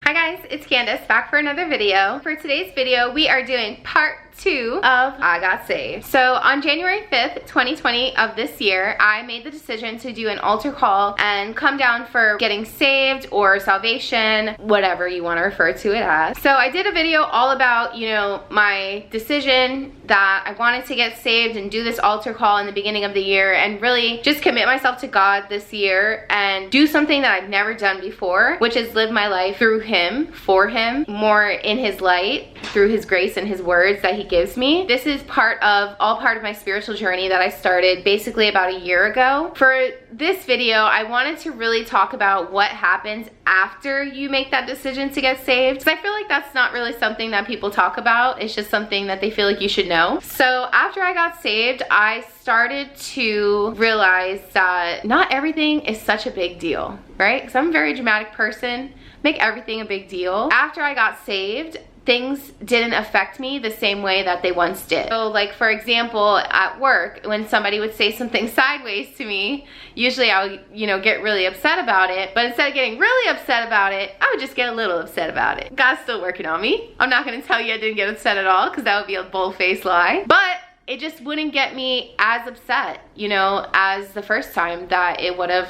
Hi guys, it's Candace back for another video. For today's video, we are doing part 2 of I Got Saved. So on January 5th, 2020 of this year, I made the decision to do an altar call and come down for getting saved or salvation, whatever you want to refer to it as. So I did a video all about, my decision that I wanted to get saved and do this altar call in the beginning of the year and really just commit myself to God this year and do something that I've never done before, which is live my life through Him, for Him, more in His light, through His grace and His words that He gives me. This is all part of my spiritual journey that I started basically about a year ago. For this video, I wanted to really talk about what happens after you make that decision to get saved, because I feel like that's not really something that people talk about. It's just something that they feel like you should know. So after I got saved, I started to realize that not everything is such a big deal, right? Because I'm a very dramatic person, make everything a big deal. After I got saved, things didn't affect me the same way that they once did. So like, for example, at work, when somebody would say something sideways to me, usually I would, get really upset about it. But instead of getting really upset about it, I would just get a little upset about it. God's still working on me. I'm not gonna tell you I didn't get upset at all, because that would be a bold-faced lie. But it just wouldn't get me as upset, as the first time that it would have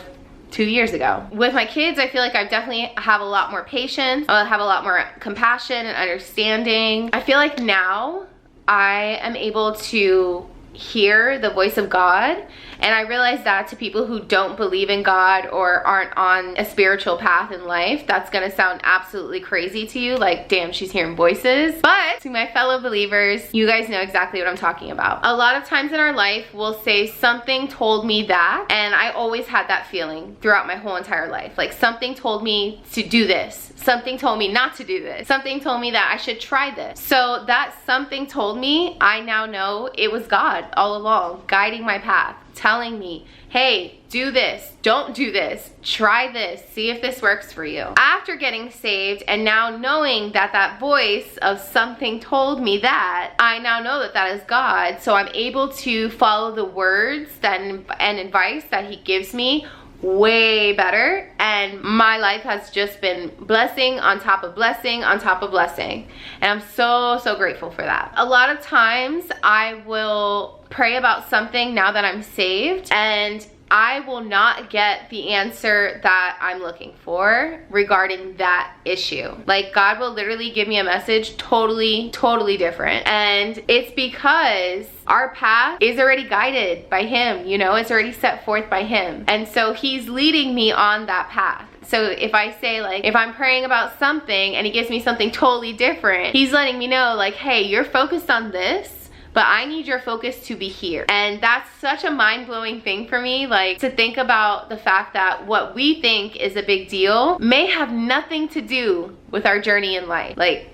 2 years ago. With my kids, I feel like I definitely have a lot more patience. I have a lot more compassion and understanding. I feel like now I am able to hear the voice of God, and I realize that to people who don't believe in God or aren't on a spiritual path in life, that's gonna sound absolutely crazy to you, like, damn, she's hearing voices. But to my fellow believers, you guys know exactly what I'm talking about. A lot of times in our life, we'll say something told me that, and I always had that feeling throughout my whole entire life. Like, something told me to do this. Something told me not to do this. Something told me that I should try this. So that something told me, I now know it was God all along, guiding my path, telling me, hey, do this, don't do this, try this, see if this works for you. After getting saved and now knowing that that voice of something told me that, I now know that that is God. So I'm able to follow the words and advice that He gives me way better, and my life has just been blessing on top of blessing on top of blessing, and I'm so grateful for that. A lot of times I will pray about something now that I'm saved, and I will not get the answer that I'm looking for regarding that issue. Like, God will literally give me a message totally different. And it's because our path is already guided by Him, it's already set forth by Him. And so He's leading me on that path. So if I say, like, if I'm praying about something and He gives me something totally different, He's letting me know, like, hey, you're focused on this, but I need your focus to be here. And that's such a mind-blowing thing for me, like, to think about the fact that what we think is a big deal may have nothing to do with our journey in life. Like,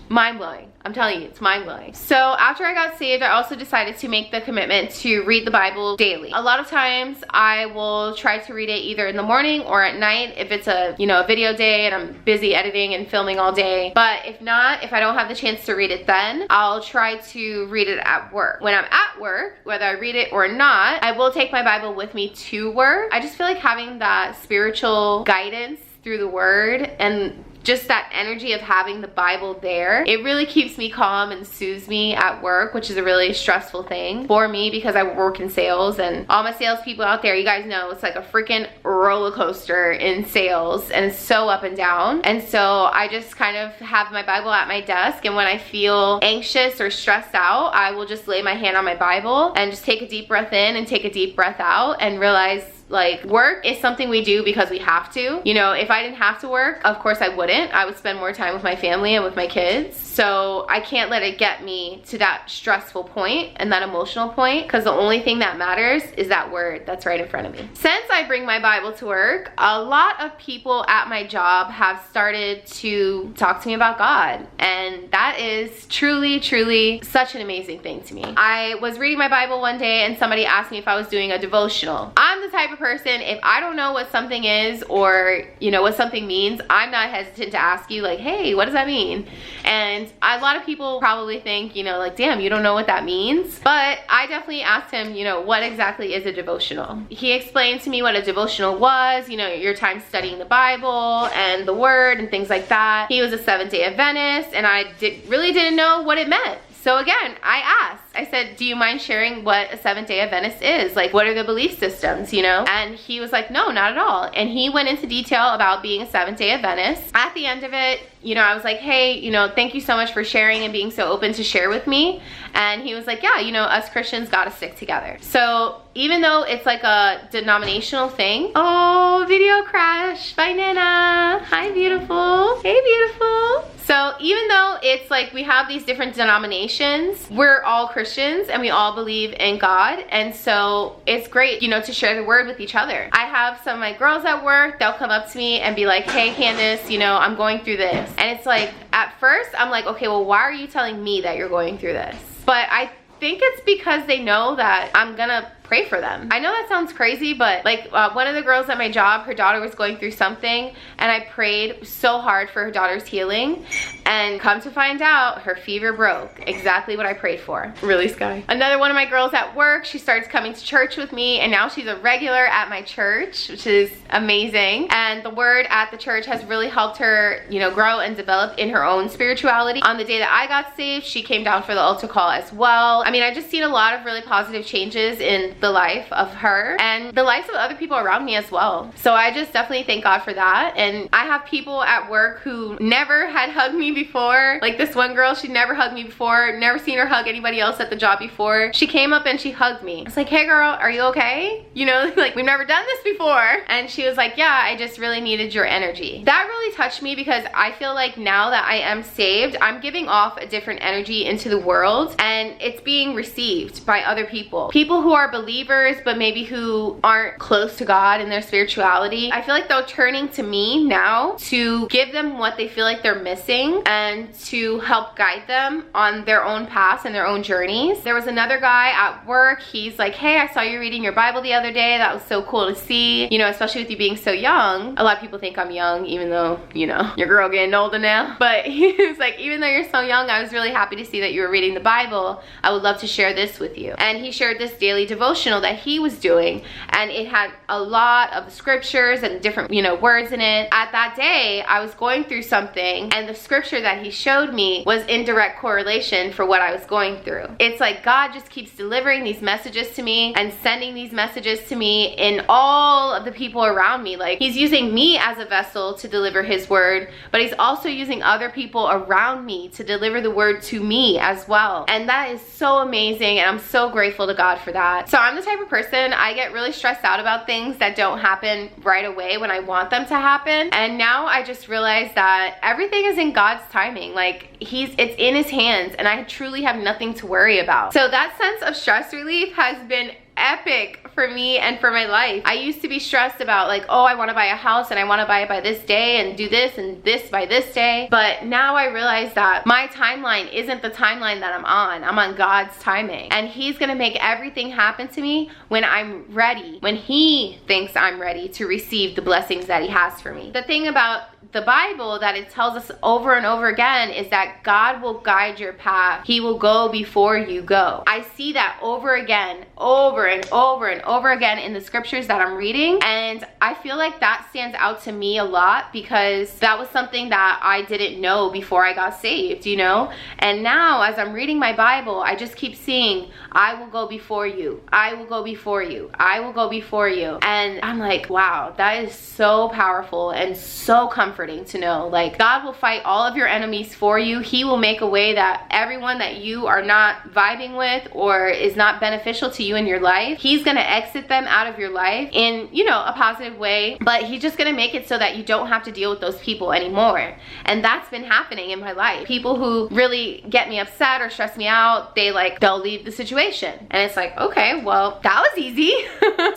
mind-blowing. I'm telling you, it's mind-blowing. So after I got saved, I also decided to make the commitment to read the Bible daily. A lot of times I will try to read it either in the morning or at night if it's a video day and I'm busy editing and filming all day. But if not, if I don't have the chance to read it then, I'll try to read it at work. When I'm at work, whether I read it or not, I will take my Bible with me to work. I just feel like having that spiritual guidance through the Word and just that energy of having the Bible there, it really keeps me calm and soothes me at work, which is a really stressful thing for me because I work in sales, and all my salespeople out there, you guys know it's like a freaking roller coaster in sales, and it's so up and down. And so I just kind of have my Bible at my desk, and when I feel anxious or stressed out, I will just lay my hand on my Bible and just take a deep breath in and take a deep breath out and realize, like, work is something we do because we have to. If I didn't have to work, of course I wouldn't. I would spend more time with my family and with my kids. So I can't let it get me to that stressful point and that emotional point, because the only thing that matters is that Word that's right in front of me. Since I bring my Bible to work, a lot of people at my job have started to talk to me about God, and that is truly such an amazing thing to me. I was reading my Bible one day and somebody asked me if I was doing a devotional. I'm the type of person, if I don't know what something is or, you know, what something means, I'm not hesitant to ask you like, hey, what does that mean? And a lot of people probably think, you know, like, damn, you don't know what that means. But I definitely asked him, you know, what exactly is a devotional? He explained to me what a devotional was, you know, your time studying the Bible and the Word and things like that. He was a Seventh-day Adventist, and I really didn't know what it meant. So again, I asked, I said, do you mind sharing what a Seventh-day Adventist is? Like, what are the belief systems, you know? And he was like, no, not at all. And he went into detail about being a Seventh-day Adventist. At the end of it, you know, I was like, hey, you know, thank you so much for sharing and being so open to share with me. And he was like, yeah, you know, us Christians gotta stick together. So even though it's like a denominational thing, oh, video crash, bye Nana, hi beautiful, hey beautiful. So even though it's like we have these different denominations, we're all Christians and we all believe in God. And so it's great, you know, to share the word with each other. I have some of my girls at work, they'll come up to me and be like, hey Candace, you know, I'm going through this. And it's like, at first I'm like, okay, well, why are you telling me that you're going through this? But I think it's because they know that I'm gonna pray for them. I know that sounds crazy, but like one of the girls at my job, her daughter was going through something, and I prayed so hard for her daughter's healing, and come to find out, her fever broke. Exactly what I prayed for. Really, Sky? Another one of my girls at work, she starts coming to church with me, and now she's a regular at my church, which is amazing. And the word at the church has really helped her, you know, grow and develop in her own spirituality. On the day that I got saved, she came down for the altar call as well. I mean, I just seen a lot of really positive changes in the life of her and the lives of other people around me as well. So I just definitely thank God for that. And I have people at work who never had hugged me before. Like this one girl, she never hugged me before, never seen her hug anybody else at the job before. She came up and she hugged me. It's like, hey girl, are you okay? You know, like we've never done this before. And she was like, yeah, I just really needed your energy. That really touched me because I feel like now that I am saved, I'm giving off a different energy into the world, and it's being received by other people. People who are believers, but maybe who aren't close to God in their spirituality. I feel like they're turning to me now to give them what they feel like they're missing and to help guide them on their own paths and their own journeys. There was another guy at work. He's like, hey, I saw you reading your Bible the other day. That was so cool to see, you know, especially with you being so young. A lot of people think I'm young, even though, you know, your girl getting older now. But he was like, even though you're so young, I was really happy to see that you were reading the Bible. I would love to share this with you. And he shared this daily devotional that he was doing, and it had a lot of scriptures and different, you know, words in it. At that day, I was going through something, and the scripture that he showed me was in direct correlation for what I was going through. It's like God just keeps delivering these messages to me and sending these messages to me in all of the people around me. Like he's using me as a vessel to deliver his word, but he's also using other people around me to deliver the word to me as well. And that is so amazing, and I'm so grateful to God for that. So I'm the type of person, I get really stressed out about things that don't happen right away when I want them to happen. And now I just realize that everything is in God's timing. Like it's in his hands, and I truly have nothing to worry about. So that sense of stress relief has been epic for me and for my life. I used to be stressed about like, oh, I want to buy a house and I want to buy it by this day and do this and this by this day. But now I realize that my timeline isn't the timeline that I'm on. I'm on God's timing, and he's going to make everything happen to me when I'm ready, when he thinks I'm ready to receive the blessings that he has for me. The thing about the Bible that it tells us over and over again is that God will guide your path. He will go before you go. I see that over again, over and over and over again in the scriptures that I'm reading, and I feel like that stands out to me a lot because that was something that I didn't know before I got saved, you know? And now as I'm reading my Bible, I just keep seeing, I will go before you, I will go before you, I will go before you. And I'm like, wow, that is so powerful and so comforting to know. Like God will fight all of your enemies for you. He will make a way that everyone that you are not vibing with or is not beneficial to you in your life, he's gonna exit them out of your life in, you know, a positive way, but he's just gonna make it so that you don't have to deal with those people anymore. And that's been happening in my life. People who really get me upset or stress me out, they'll leave the situation, and it's like, okay, well, that was easy.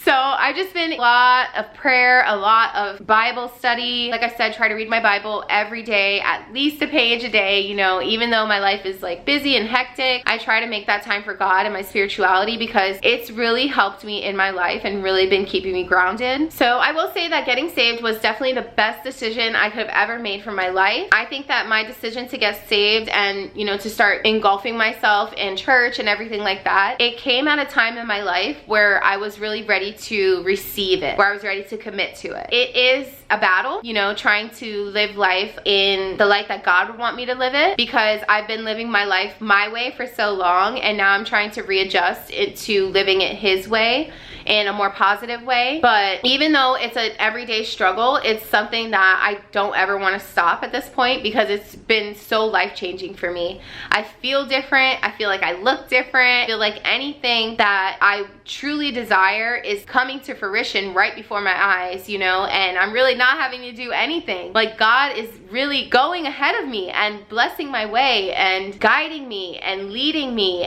So I've just been a lot of prayer, a lot of Bible study, like I said, try to read my Bible every day, at least a page a day, you know, even though my life is like busy and hectic. I try to make that time for God and my spirituality because it's really helped me in my life and really been keeping me grounded. So I will say that getting saved was definitely the best decision I could have ever made for my life. I think that my decision to get saved and, you know, to start engulfing myself in church and everything like that, it came at a time in my life where I was really ready to receive it, where I was ready to commit to it. It is a battle, you know, trying to live life in the light that God would want me to live it, because I've been living my life my way for so long, and now I'm trying to readjust it to living it His way in a more positive way. But even though it's an everyday struggle, it's something that I don't ever want to stop at this point because it's been so life-changing for me. I feel different. I feel like I look different. I feel like anything that I truly desire is coming to fruition right before my eyes, you know, and I'm really not having to do anything. Like, God is really going ahead of me and blessing my way and guiding me and leading me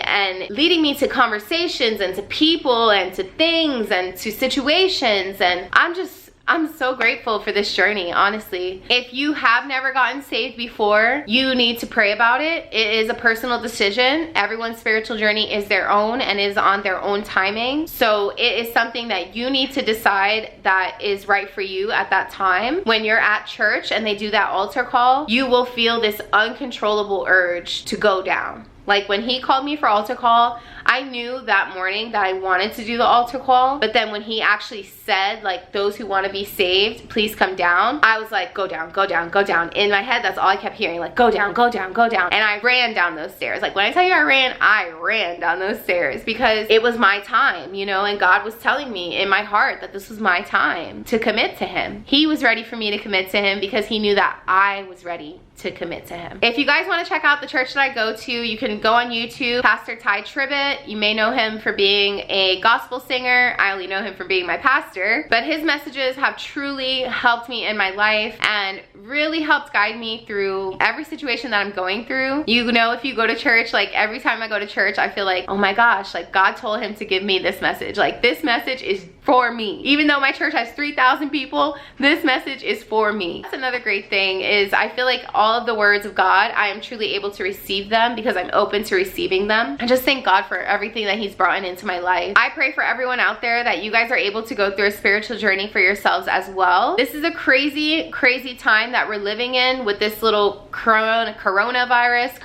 to conversations and to people and to things and to situations, and I'm so grateful for this journey, honestly. If you have never gotten saved before, you need to pray about it. It is a personal decision. Everyone's spiritual journey is their own and is on their own timing. So it is something that you need to decide that is right for you at that time. When you're at church and they do that altar call, you will feel this uncontrollable urge to go down. Like, when he called me for altar call, I knew that morning that I wanted to do the altar call. But then when he actually said, like, those who want to be saved, please come down, I was like, go down, go down, go down. In my head, that's all I kept hearing, like, go down, go down, go down. And I ran down those stairs. Like, when I tell you I ran down those stairs because it was my time, you know, and God was telling me in my heart that this was my time to commit to Him. He was ready for me to commit to Him because He knew that I was ready to commit to Him. If you guys want to check out the church that I go to, you can go on YouTube, Pastor Ty Tribbett. You may know him for being a gospel singer. I only know him for being my pastor, but his messages have truly helped me in my life and really helped guide me through every situation that I'm going through. You know, if you go to church, like, every time I go to church, I feel like, oh my gosh, like, God told him to give me this message. Like, this message is for me. Even though my church has 3,000 people, this message is for me. That's another great thing, is I feel like all of the words of God, I am truly able to receive them because I'm open to receiving them. I just thank God for everything that He's brought into my life. I pray for everyone out there that you guys are able to go through a spiritual journey for yourselves as well. This is a crazy, crazy time that we're living in with this little coronavirus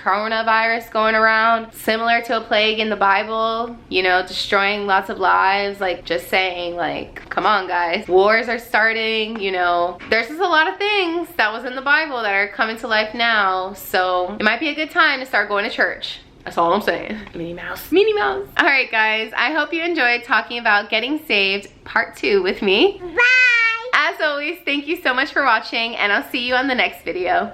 going around, similar to a plague in the Bible, you know, destroying lots of lives. Like, just saying, like, come on guys, wars are starting, you know, there's just a lot of things that was in the Bible that are coming to life now. So it might be a good time to start going to church. That's all I'm saying. Minnie Mouse. Minnie Mouse. All right, guys. I hope you enjoyed talking about getting saved part 2 with me. Bye. As always, thank you so much for watching, and I'll see you on the next video.